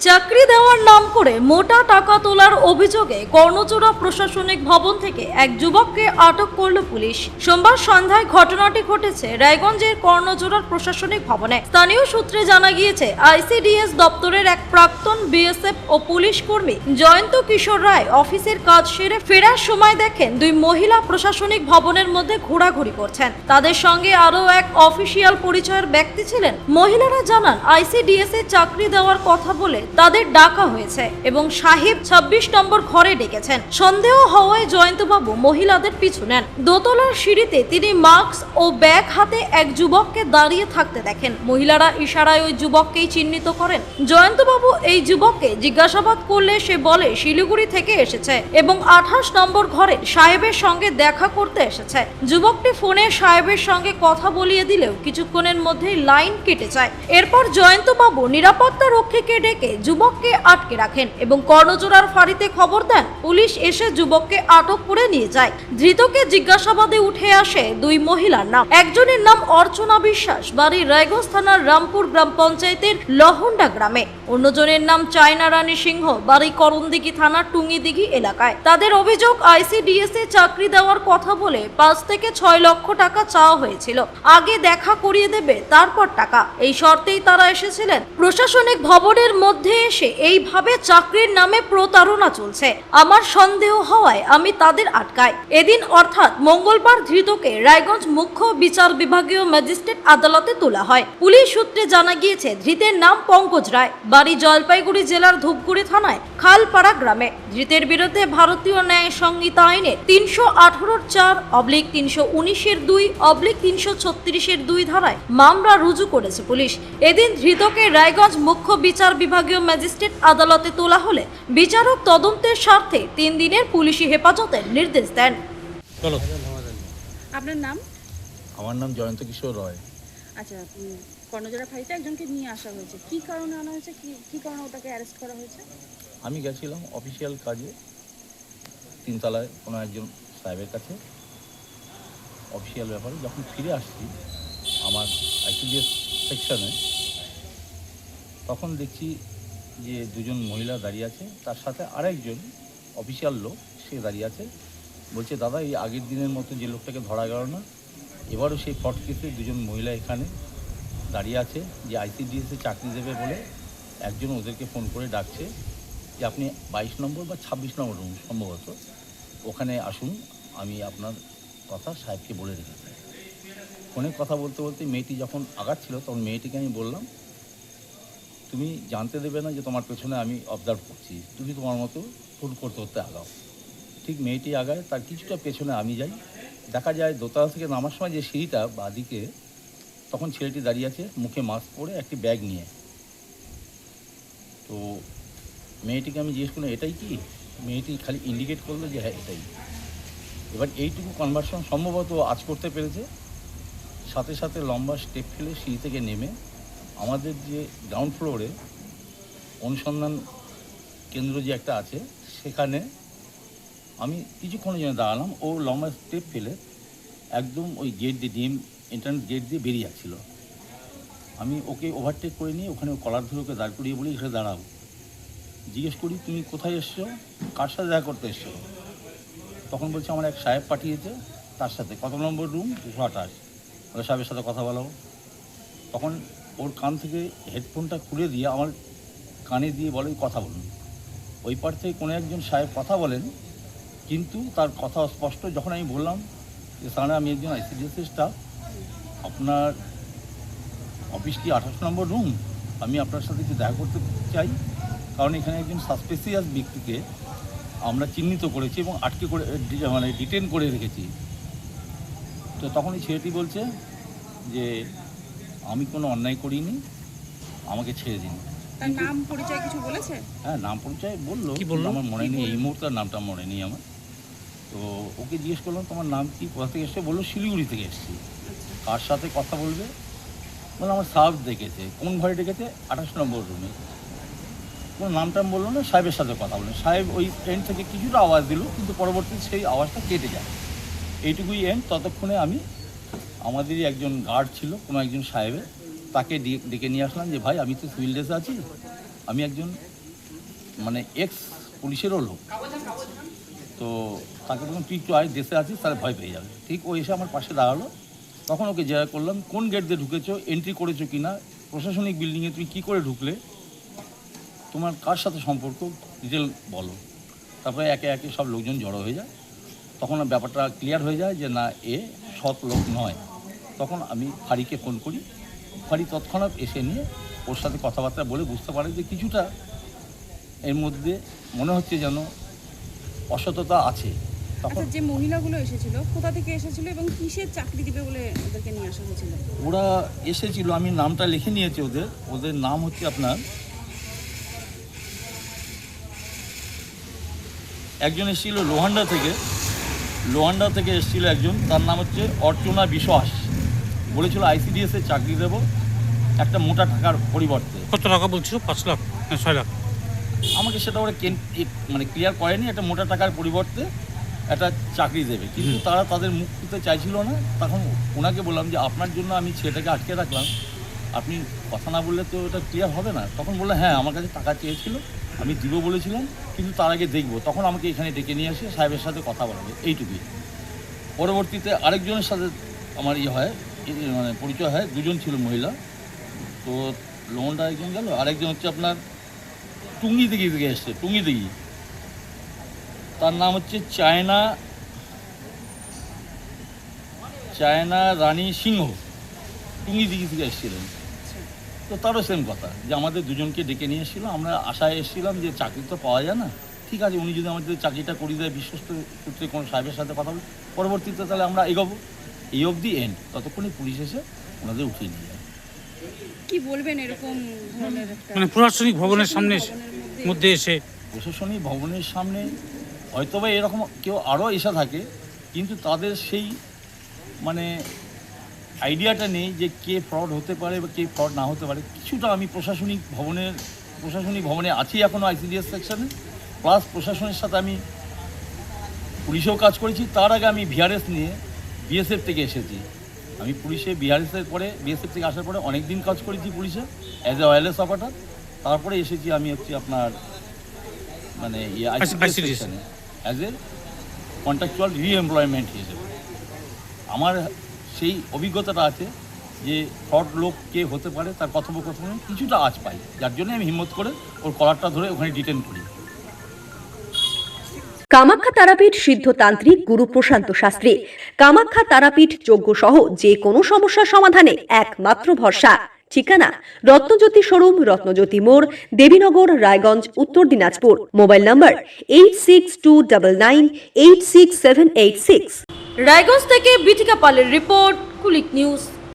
চাকরি দেওয়ার নাম করে মোটা টাকা তোলার অভিযোগে কর্ণচূড়া প্রশাসনিক ভবন থেকে এক যুবককে আটক করল পুলিশ। সোমবার সন্ধ্যায় ঘটনাটি ঘটেছে রায়গঞ্জের কর্ণচূড়ার প্রশাসনিক ভবনে। স্থানীয় সূত্রে জানা গিয়েছে, আইসিডিএস দপ্তরের এক প্রাক্তন বিএসএফ ও পুলিশ কর্মী জয়ন্ত কিশোর রায় অফিসের কাজ সেরে ফেরার সময় দেখেন দুই মহিলা প্রশাসনিক ভবনের মধ্যে ঘোরাঘুরি করছেন। তাদের সঙ্গে আরও এক অফিসিয়াল পরিচয়ের ব্যক্তি ছিলেন। মহিলারা জানান, আইসিডিএস এ চাকরি দেওয়ার কথা বলে তাদের ডাকা হয়েছে এবং সাহেব 26 নম্বর ঘরে ডেকেছেন। সন্দেহ হওয়ায় জয়ন্তবাবু মহিলাদের পিছু নেন। দোতলার সিঁড়িতে তিনি মাস্ক ও ব্যাগ হাতে এক যুবককে দাঁড়িয়ে থাকতে দেখেন। মহিলারা ইশারায় ওই যুবককেই চিহ্নিত করেন। জয়ন্তবাবু এই যুবককে জিজ্ঞাসাবাদ করলে সে বলে শিলিগুড়ি থেকে এসেছে এবং 28 নম্বর ঘরে সাহেবের সঙ্গে দেখা করতে এসেছে। যুবকটি ফোনে সাহেবের সঙ্গে কথা বলিয়ে দিলেও কিছুক্ষণের মধ্যেই লাইন কেটে যায়। এরপর জয়ন্তবাবু নিরাপত্তা রক্ষীকে ডেকে যুবককে আটকে রাখেন এবং কর্ণচূড়ার ফাঁড়িতে খবর দেন। পুলিশ এসে যুবককে আটক করে নিয়ে যায়। ধৃতকে জিজ্ঞাসাবাদে উঠে আসে দুই মহিলার নাম। একজনের নাম অর্চনা বিশ্বাস, বাড়ি রায়গঞ্জ থানার রামপুর গ্রাম পঞ্চায়েতের লহন্ডা গ্রামে। অন্যজনের নাম চায়না রানী সিংহ, বাড়ি করণদিঘি থানার টুঙ্গিদিঘি এলাকায়। তাদের অভিযোগ, আইসিডিএস এ চাকরি দেওয়ার কথা বলে 5 থেকে 6 লক্ষ টাকা চাওয়া হয়েছিল। আগে দেখা করিয়ে দেবে, তারপর টাকা, এই শর্তেই তারা এসেছিলেন। প্রশাসনিক ভবনের মধ্যে এসে এইভাবে চাকরির নামে প্রতারণা চলছে। আমার সন্দেহ হওয়ায় আমি তাদের আটকাই। এদিন অর্থাৎ মঙ্গলবার ধৃতকে রায়গঞ্জ মুখ্য বিচার বিভাগীয় ম্যাজিস্ট্রেট আদালতে তোলা হয়। পুলিশ সূত্রে জানা গিয়েছে, ধৃতের নাম পঙ্কজ রায়, বাড়ি জলপাইগুড়ি জেলার ধূপগুড়ি থানায় খালপাড়া গ্রামে। ধৃতের বিরুদ্ধে ভারতীয় ন্যায় সংহিতা আইনের 318(4)(319)(2)(336)(2) ধারায় মামলা রুজু করেছে পুলিশ। এদিন ধৃতকে রায়গঞ্জ মুখ্য বিচার বিভাগীয় ম্যাজিস্ট্রেট আদালতে তোলা হলে বিচারক তদন্তের স্বার্থে 3 দিনের পুলিশি হেফাজতের নির্দেশ দেন। চলো। আপনার নাম? আমার নাম জয়ন্ত কিশোর রয়। আচ্ছা, কর্ণজোড়া ফাঁড়িতে একজনকে নিয়ে আসা হয়েছে, কি কারণে আনা হয়েছে, কি কারণে ওটাকে অ্যারেস্ট করা হয়েছে? আমি গেছিলাম অফিসিয়াল কাজে 3 তলায় কোনো একজন সাহেবের কাছে, অফিসিয়াল ব্যাপারে। যখন ফিরে আসছি আমার আইসিডিএস সেকশনে, তখন দেখছি যে 2জন মহিলা দাঁড়িয়ে আছে, তার সাথে আরেকজন অফিসিয়াল লোক সে দাঁড়িয়ে আছে। বলছে, দাদা, এই আগের দিনের মতো যে লোকটাকে ধরা গেল না, এবারও সেই ফট কেসে 2জন মহিলা এখানে দাঁড়িয়ে আছে, যে আইসিডিএসে চাকরি দেবে বলে একজন ওদেরকে ফোন করে ডাকছে যে আপনি 22 নম্বর বা 26 নম্বর রুম সম্ভবত, ওখানে আসুন, আমি আপনার কথা সাহেবকে বলে রেখেছি। ফোনে কথা বলতে বলতে মেয়েটি যখন আগাচ্ছিল, তখন মেয়েটিকে আমি বললাম, তুমি জানতে দেবে না যে তোমার পেছনে আমি অবজার্ভ করছি, তুমি তোমার মতো ফোন করতে করতে আগাও। ঠিক মেয়েটি আগায়, তার কিছুটা পেছনে আমি যাই। দেখা যায় দোতলা থেকে নামার সময় যে সিঁড়িটা বাঁদিকে, তখন ছেলেটি দাঁড়িয়ে আছে মুখে মাস্ক পরে, একটি ব্যাগ নিয়ে। তো মেয়েটিকে আমি জিজ্ঞেস করলাম, এটাই কি? মেয়েটি খালি ইন্ডিকেট করলো যে হ্যাঁ এটাই। এবার এইটুকু কনভারসেশন সম্ভবত আজ করতে পেরেছে। সাথে সাথে লম্বা স্টেপ ফেলে সিঁড়ি থেকে নেমে আমাদের যে গ্রাউন্ড ফ্লোরে অনুসন্ধান কেন্দ্র যে একটা আছে, সেখানে আমি কিছুক্ষণের জন্য দাঁড়ালাম। ও লম্বা স্টেপ ফেলে একদম ওই গেট দিয়ে, ডিএম ইন্টারনেট গেট দিয়ে বেরিয়ে যাচ্ছিল। আমি ওকে ওভারটেক করে নিয়ে ওখানে কলার ধরে ওকে দাঁড় করিয়ে বলি, এখানে দাঁড়াও। জিজ্ঞেস করি, তুমি কোথায় এসছো, কার সাথে দেখা করতে এসছো? তখন বলছে, আমার এক সাহেব পাঠিয়েছে, তার সাথে। কত নম্বর রুম? 228। ওই সাহেবের সাথে কথা বলো। তখন ওর কান থেকে হেডফোনটা খুলে দিয়ে আমার কানে দিয়ে বলে, কথা বলুন। ওই পার থেকে কোনো একজন সাহেব কথা বলেন, কিন্তু তার কথা স্পষ্ট। যখন আমি বললাম যে স্যার, আমি একজন আইসিডিএস স্টাফ, আপনার অফিস কি 28 নম্বর রুম, আমি আপনার সাথে একটু দেখা করতে চাই, কারণ এখানে একজন সাসপিসিয়াস ব্যক্তিকে আমরা চিহ্নিত করেছি এবং আটকে করে ডিটেন করে রেখেছি। তো তখন এই ছেলেটি বলছে যে আমি কোনো অন্যায় করিনি, আমাকে ছেড়ে দিন। তার নাম পরিচয় কিছু বলেছে? হ্যাঁ, নাম পরিচয় বললো, আমার মনে নেই এই মুহূর্তে, নামটা মনে নেই আমার। তো ওকে জিজ্ঞেস করলাম, তোমার নাম কি, কোথা থেকে এসছে? বললো, শিলিগুড়ি থেকে এসেছি। কার সাথে কথা বলবে? বললো, আমার সাহেব ডেকেছে। কোন ঘরে ডেকেছে? 28 নম্বর রুমে। কোনো নামটাম বললো না, সাহেবের সাথে কথা বললেন। সাহেব ওই এন্ড থেকে কিছুটা আওয়াজ দিল, কিন্তু পরবর্তীতে সেই আওয়াজটা কেটে যায়। এইটুকুই এন্ড। ততক্ষণে আমি আমাদেরই একজন গার্ড ছিল, কোনো একজন সাহেবের, তাকে ডেকে নিয়ে আসলাম যে ভাই, আমি তো সিভিল ড্রেসে আছি, আমি একজন মানে এক্স পুলিশেরও লোক। তো তাকে বললাম তুই একটু আয়, দেশে আছিস, তাহলে ভয় পেয়ে যাবে। ঠিক ও এসে আমার পাশে দাঁড়ালো, তখন ওকে জিজ্ঞাসা করলাম কোন গেট দিয়ে ঢুকেছো, এন্ট্রি করেছো কি না, প্রশাসনিক বিল্ডিংয়ে তুমি কী করে ঢুকলে, তোমার কার সাথে সম্পর্ক, ডিটেল বলো। তারপরে একে একে সব লোকজন জড়ো হয়ে যায়। তখন ব্যাপারটা ক্লিয়ার হয়ে যায় যে না, এ সৎ লোক নয়। তখন আমি ফাঁড়িকে ফোন করি, ফাঁড়ি তৎক্ষণাৎ এসে নিয়ে ওর সাথে কথাবার্তা বলে বুঝতে পারে যে কিছুটা এর মধ্যে মনে হচ্ছে যেন অসততা আছে। তখন আচ্ছা, যে মহিলাগুলো এসেছিল কোথা থেকে এসেছিল এবং কিসের চাকরি দিবে বলে ওদেরকে নিয়ে আসা হয়েছিল? ওরা এসেছিল, আমি নামটা লিখে নিয়েছি ওদের। ওদের নাম হচ্ছে আপনার, একজন এসেছিল লোহান্ডা থেকে এসেছিল একজন, তার নাম হচ্ছে অর্চনা বিশ্বাস। বলেছিল আইসিডিএসের চাকরি দেবো একটা মোটা টাকার পরিবর্তে। কত টাকা বলছিল? 5 লাখ না 6 লাখ? আমাকে সেটা ওরা মানে ক্লিয়ার করেনি। একটা মোটা টাকার পরিবর্তে একটা চাকরি দেবে, কিন্তু তারা তাদের মুখ খুলতে চাইছিল না। তখন ওনাকে বললাম যে আপনার জন্য আমি ছেলেটাকে আটকে রাখলাম, আপনি কথা না বললে তো এটা ক্লিয়ার হবে না। তখন বললো হ্যাঁ, আমার কাছে টাকা চেয়েছিল, আমি দিব বলেছিলাম, কিন্তু তার আগে দেখবো। তখন আমাকে এখানে ডেকে নিয়ে আসে, সাহেবের সাথে কথা বলাবে, এইটুকুই। পরবর্তীতে আরেকজনের সাথে আমার মানে পরিচয় হয়, দুজন ছিল মহিলা। তো লোনটা একজন গেল, আরেকজন হচ্ছে আপনার টুঙ্গিদিঘি থেকে এসছে, টুঙ্গিদিঘি। তার নাম হচ্ছে চায়না রানী সিংহ, টুঙ্গিদিঘি থেকে এসেছিলেন। তো তারও সেম কথা, যে আমাদের দুজনকে ডেকে নিয়ে এসেছিলো। আমরা আশায় এসেছিলাম যে চাকরি তো পাওয়া যায় না, ঠিক আছে উনি যদি আমাদের চাকরিটা করিয়ে দেয়, বিশ্বস্ত সূত্রে কোনো সাহেবের সাথে কথা বলি, পরবর্তীতে তাহলে আমরা এগোবো। এই অবধি এন্ড, ততক্ষণই পুলিশ এসে ওনাদের উঠিয়ে নিয়ে যায়। কি বলবেন এরকম ধরনের একটা মানে প্রশাসনিক ভবনের সামনে ভবনের মধ্যে এসে? প্রশাসনিক ভবনের সামনে হয়তোবা এরকম কেউ আরও এসে থাকে, কিন্তু তাদের সেই মানে আইডিয়াটা নেই যে কে ফ্রড হতে পারে বা কে ফ্রড না হতে পারে। কিছুটা আমি প্রশাসনিক ভবনে আছি এখনও, আইসিডিএস সেকশনে, প্লাস প্রশাসনের সাথে আমি পুলিশেও কাজ করেছি। তার আগে আমি ভিআরএস নিয়ে বিএসএফ থেকে এসেছি। আমি পুলিশে বিআরএসের পরে, বিএসএফ থেকে আসার পরে অনেক দিন কাজ করেছি পুলিশে অ্যাজ এ ওয়্যারলেস অপারেটর। তারপরে এসেছি আমি হচ্ছে আপনার মানে আইসিডিএস সেকশনে অ্যাজ এ কন্ট্রাকচুয়াল রিএমপ্লয়মেন্ট হিসেবে। আমার সেই অভিজ্ঞতাটা আছে যে ফ্রড লোক কে হতে পারে, তার কথোপকথনে কিছুটা আঁচ পাই, যার জন্য আমি হিম্মত করে ওর কলারটা ধরে ওখানে ডিটেন করি। কামাখ্যা তারাপীঠ সিদ্ধতান্ত্রিক গুরু প্রশান্ত শাস্ত্রী। কামাখ্যা তারাপীঠ যজ্ঞ সহ যে কোনো সমস্যার সমাধানে একমাত্র ভরসা। ঠিকানা রত্নজ্যোতি শোরুম, রত্নজ্যোতি মোড়, দেবীনগর, রায়গঞ্জ, উত্তর দিনাজপুর। মোবাইল নম্বর 8629986786। রায়গঞ্জ থেকে বিথিকা পালের রিপোর্ট, কুলিক নিউজ।